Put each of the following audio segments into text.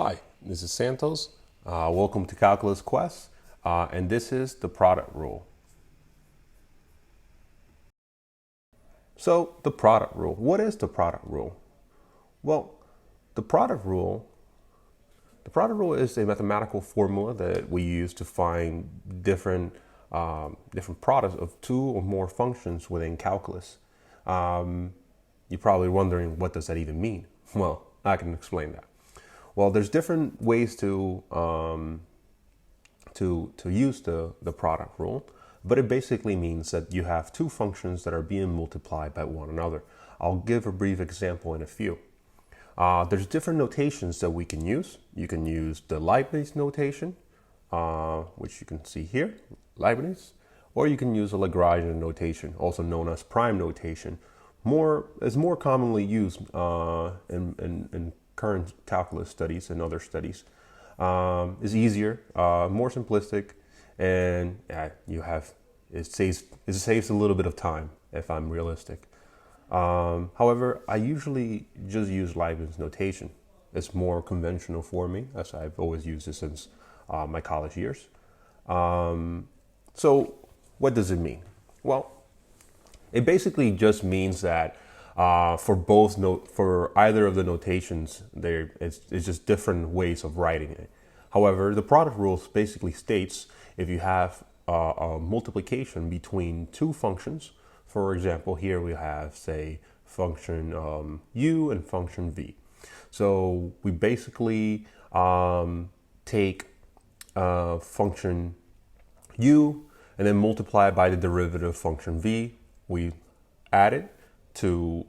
Hi, this is Santos. Welcome to Calculus Quest, and this is the product rule. So, the product rule. What is the product rule? Well, the product rule, the product rule is a mathematical formula that we use to find different products of two or more functions within calculus. You're probably wondering, what does that even mean? Well, I can explain that. Well, there's different ways to use the product rule, but it basically means that you have two functions that are being multiplied by one another. I'll give a brief example in a few. There's different notations that we can use. You can use the Leibniz notation, which you can see here, Leibniz, or you can use a Lagrangian notation, also known as prime notation. Is more commonly used in current calculus studies and other studies. Is easier, more simplistic, and it saves a little bit of time if I'm realistic. However, I usually just use Leibniz notation. It's more conventional for me, as I've always used it since my college years. So what does it mean? Well, it basically just means that for either of the notations, it's just different ways of writing it. However, the product rule basically states if you have a multiplication between two functions. For example, here we have, say, function u and function v. So we basically take function u and then multiply by the derivative of function v. We add it to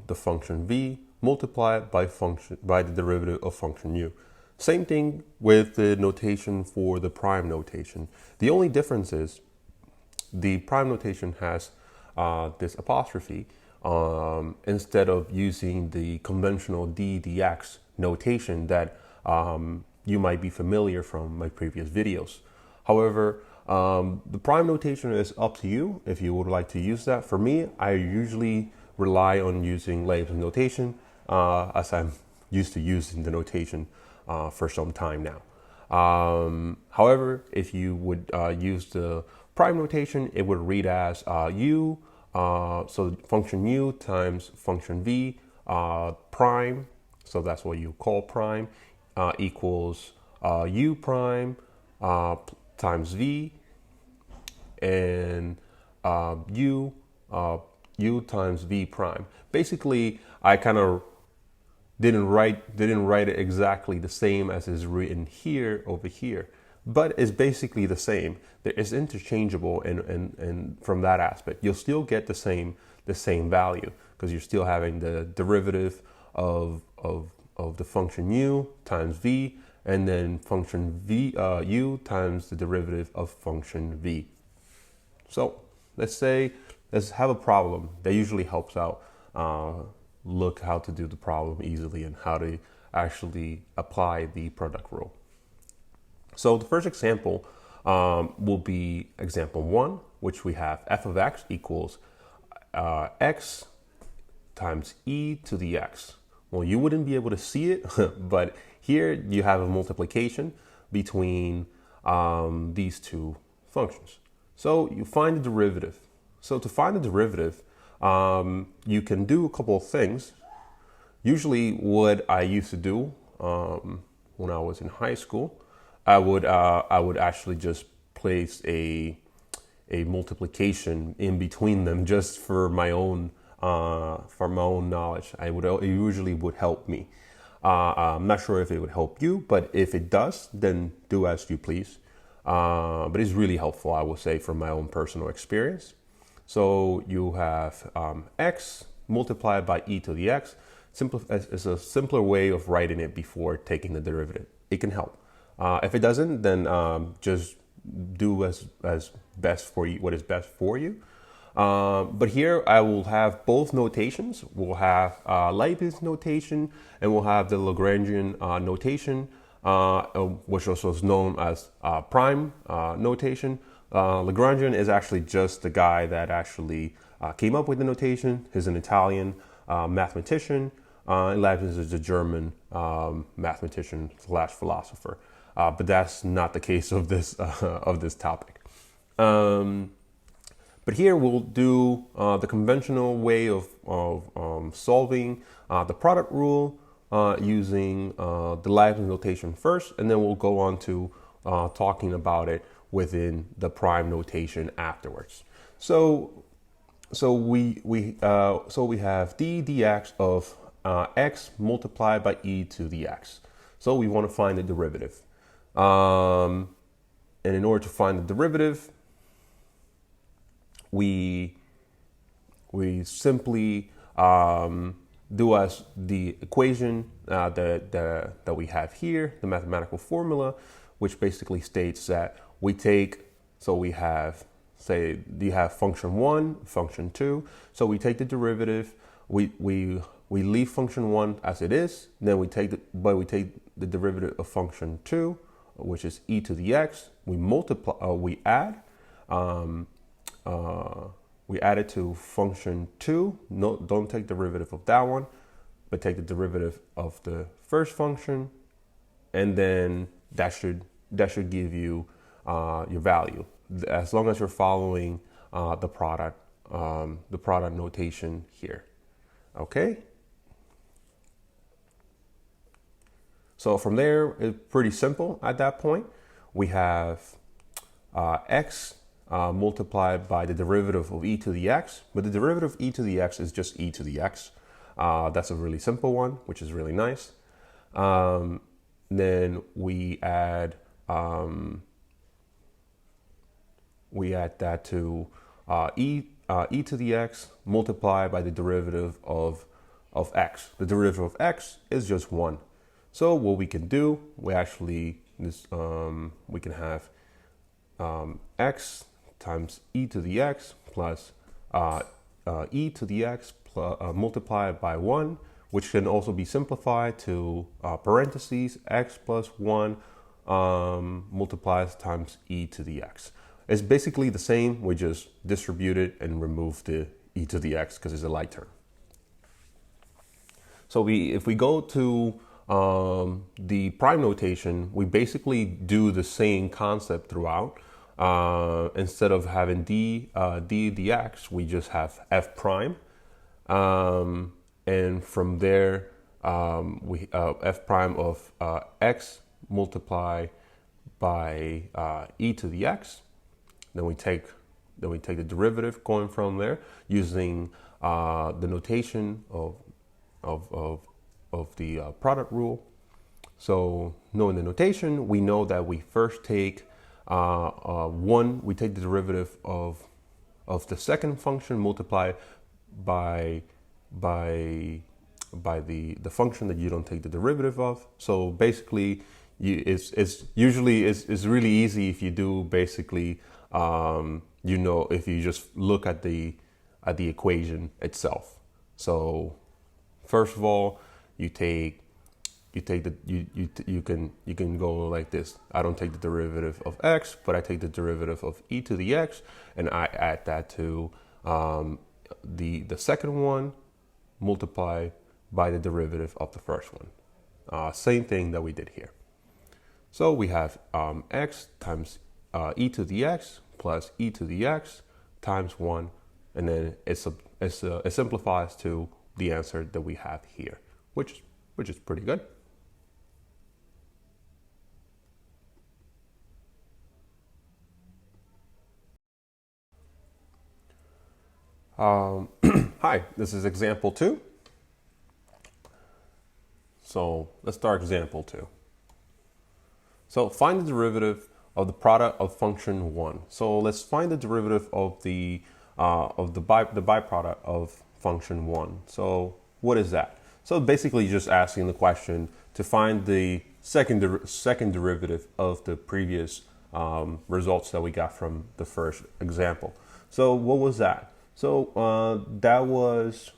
the function v, multiply it by the derivative of function u. Same thing with the notation for the prime notation. The only difference is the prime notation has this apostrophe instead of using the conventional d dx notation that you might be familiar from my previous videos. However, the prime notation is up to you if you would like to use that. For me, I usually rely on using Leibniz notation as I'm used to using the notation for some time now. However, if you would use the prime notation, it would read as u, so function u times function v prime, so that's what you call prime, equals u prime times v, and u times v prime. Basically, I kind of didn't write it exactly the same as is written here over here, but it's basically the same. It's interchangeable, and from that aspect, you'll still get the same value because you're still having the derivative of the function u times v, and then function u times the derivative of function v. So let's have a problem. That usually helps out look how to do the problem easily and how to actually apply the product rule. So the first example will be example 1, which we have f of x equals x times e to the x. Well, you wouldn't be able to see it, but here you have a multiplication between these two functions. So you find the derivative. So to find the derivative, you can do a couple of things. Usually what I used to do when I was in high school, I would actually just place a multiplication in between them just for my own knowledge. It usually would help me. I'm not sure if it would help you, but if it does, then do as you please. But it's really helpful, I will say, from my own personal experience. So you have x multiplied by e to the x. It's a simpler way of writing it before taking the derivative. It can help. If it doesn't, then just do as best for you, what is best for you. But here I will have both notations. We'll have Leibniz notation, and we'll have the Lagrangian notation, which also is known as prime notation. Lagrangian is actually just the guy that actually came up with the notation. He's an Italian mathematician. Leibniz is a German mathematician slash philosopher, but that's not the case of this topic. But here we'll do the conventional way of solving the product rule using the Leibniz notation first, and then we'll go on to talking about it within the prime notation afterwards. So we have d dx of x multiplied by e to the x. So we want to find the derivative, and in order to find the derivative, we simply do as the equation that we have here, the mathematical formula, which basically states that we take, so we have, say, you have function 1, function 2, so we take the derivative, we leave function 1 as it is, then we take the derivative of function 2, which is e to the x, we multiply, we add it to function 2. No, don't take the derivative of that one, but take the derivative of the first function, and then that should give you your value, as long as you're following the product notation here. Okay. So from there, it's pretty simple. At that point, we have x multiplied by the derivative of e to the x, but the derivative of e to the x is just e to the x. That's a really simple one, which is really nice. Then we add that to e to the x multiplied by the derivative of x. The derivative of x is just 1. So what we can do, we can have x times e to the x plus e to the x multiplied by 1, which can also be simplified to parentheses x plus 1 multiplies times e to the x. It's basically the same, we just distribute it and remove the e to the x because it's a like term. So if we go to the prime notation, we basically do the same concept throughout. Instead of having d dx, we just have f prime, and from there we f prime of x multiplied by e to the x. Then we take the derivative going from there using the notation of the product rule. So knowing the notation, we know that we first take we take the derivative of the second function multiplied by the function that you don't take the derivative of. So basically, it's really easy if you do basically if you just look at the equation itself. So first of all, you can go like this. I don't take the derivative of x, but I take the derivative of e to the x, and I add that to the second one multiplied by the derivative of the first one. Same thing that we did here. So we have x times e to the x plus e to the x times 1, and then it simplifies to the answer that we have here, which is pretty good. Hi, this is example 2. So let's start example 2. So find the derivative of the product of function 1. So let's find the derivative of the byproduct of function 1. So what is that? So basically just asking the question to find the second derivative of the previous results that we got from the first example. So what was that? So that was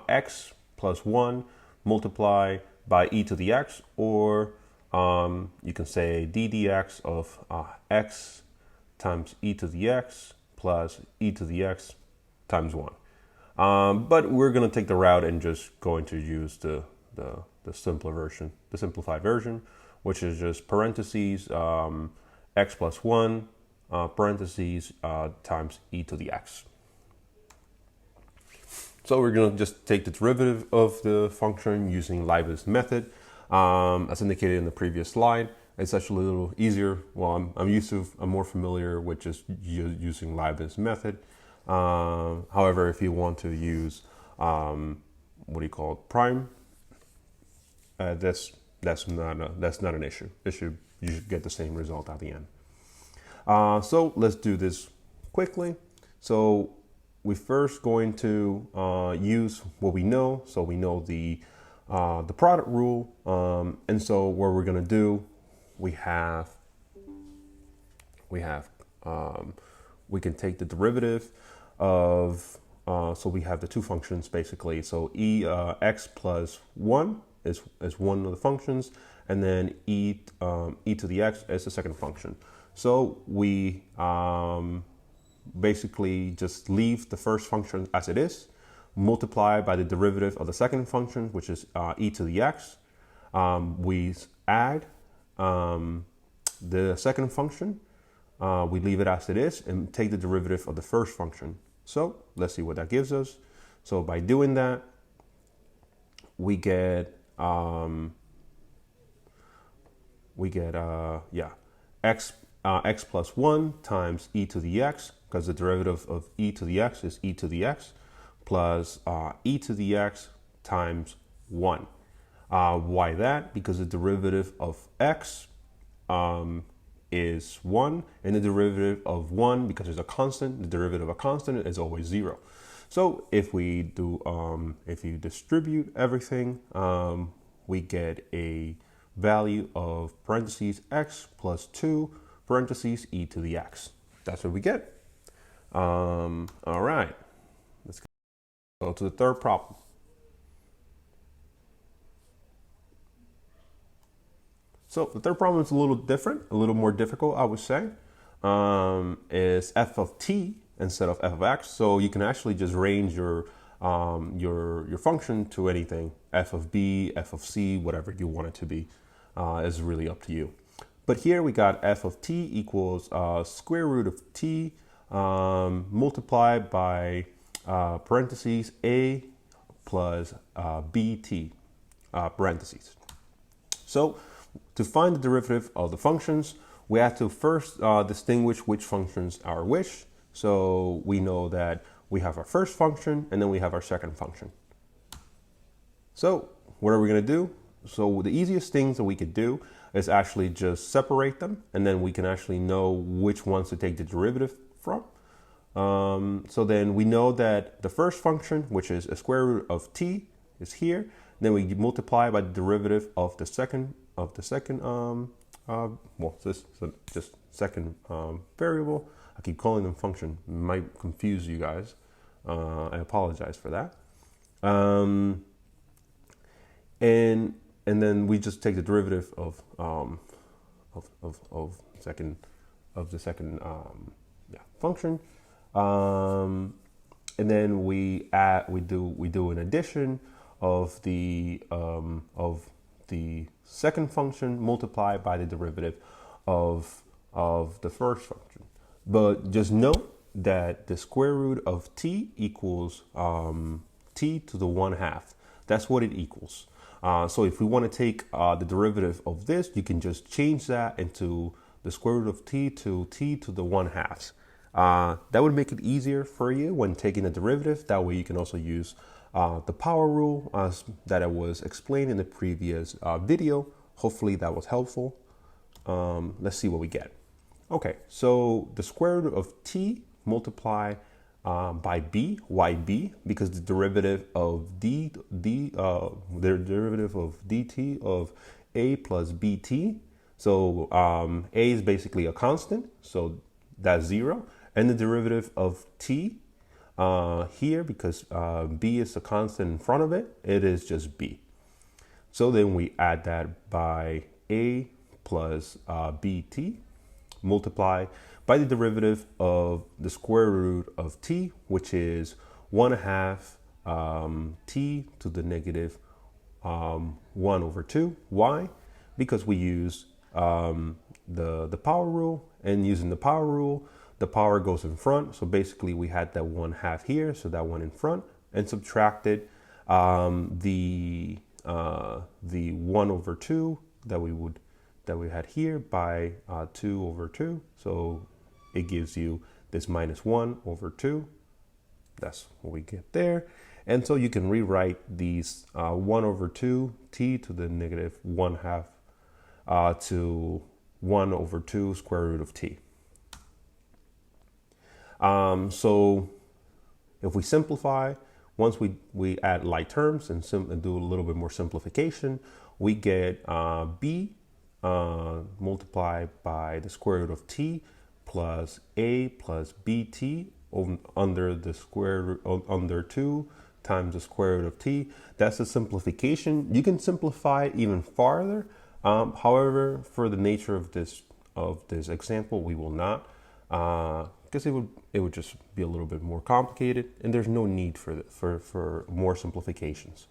x plus 1 multiplied by e to the x, or you can say d dx of x times e to the x plus e to the x times 1. But we're going to take the route and just going to use the simpler version, the simplified version, which is just parentheses x plus 1 parentheses times e to the x. So we're going to just take the derivative of the function using Leibniz method. As indicated in the previous slide, it's actually a little easier. Well, I'm more familiar with just using Leibniz method. However, if you want to use what do you call it, prime, that's not an issue. You should get the same result at the end. So let's do this quickly. So we're first going to use what we know. So we know the product rule, and so what we're going to do, we can take the derivative of so we have the two functions basically. So x plus 1 is one of the functions, and then e to the x is the second function. So we basically just leave the first function as it is, multiply by the derivative of the second function, which is e to the x. We add the second function, we leave it as it is, and take the derivative of the first function. So let's see what that gives us. So by doing that, we get x plus 1 times e to the x, because the derivative of e to the x is e to the x, plus e to the x times 1. Why that? Because the derivative of x is 1, and the derivative of 1, because it's a constant, the derivative of a constant is always 0. So if we do, if you distribute everything, we get a value of parentheses x plus 2 parentheses e to the x. That's what we get. All right, let's go to the third problem. So the third problem is a little different, a little more difficult, I would say. Is f of t instead of f of x. So you can actually just range your function to anything, f of b, f of c, whatever you want it to be, is really up to you. But here we got f of t equals square root of t multiplied by parentheses a plus bt parentheses. So to find the derivative of the functions, we have to first distinguish which functions are which. So we know that we have our first function and then we have our second function. So what are we going to do? So the easiest things that we could do is actually just separate them, and then we can actually know which ones to take the derivative from. So then we know that the first function, which is a square root of t, is here. Then we multiply by the derivative of the second second variable. I keep calling them function. It might confuse you guys. I apologize for that. And then we just take the derivative of the second function, and then we do an addition of the second function multiplied by the derivative of the first function. But just note that the square root of t equals t to the 1/2. That's what it equals. So if we want to take the derivative of this, you can just change that into the square root of t to the 1/2. That would make it easier for you when taking the derivative. That way you can also use the power rule that I was explained in the previous video. Hopefully that was helpful. Let's see what we get. Okay, so the square root of t multiply by b. Why b? Because the derivative of the derivative of dt of a plus bt. So a is basically a constant, so that's 0, and the derivative of t here, because b is a constant in front of it, it is just b. So then we add that by a plus bt multiply by the derivative of the square root of t, which is 1/2 t to the negative 1 over 2. Why? Because we use the power rule, and using the power rule, the power goes in front. So basically we had that 1/2 here, so that one in front, and subtracted the 1 over 2 that we had here by 2 over 2. So it gives you this minus 1 over 2. That's what we get there. And so you can rewrite these 1 over 2 t to the negative 1/2 to 1 over 2 square root of t. So if we simplify, once we add like terms and do a little bit more simplification, we get b multiplied by the square root of t plus a plus bt under the square root under 2 times the square root of t. That's a simplification. You can simplify it even farther. However, for the nature of this example, we will not, because it would just be a little bit more complicated, and there's no need for more simplifications.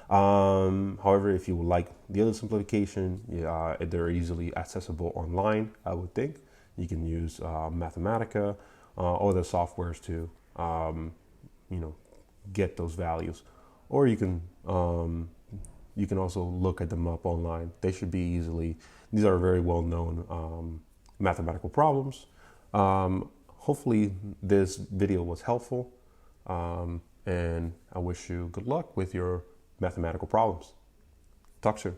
However, if you would like the other simplification, they're easily accessible online. I would think you can use Mathematica, other softwares to get those values, or you can also look at them up online. They should be easily. These are very well known mathematical problems. Hopefully this video was helpful, and I wish you good luck with your mathematical problems. Talk soon.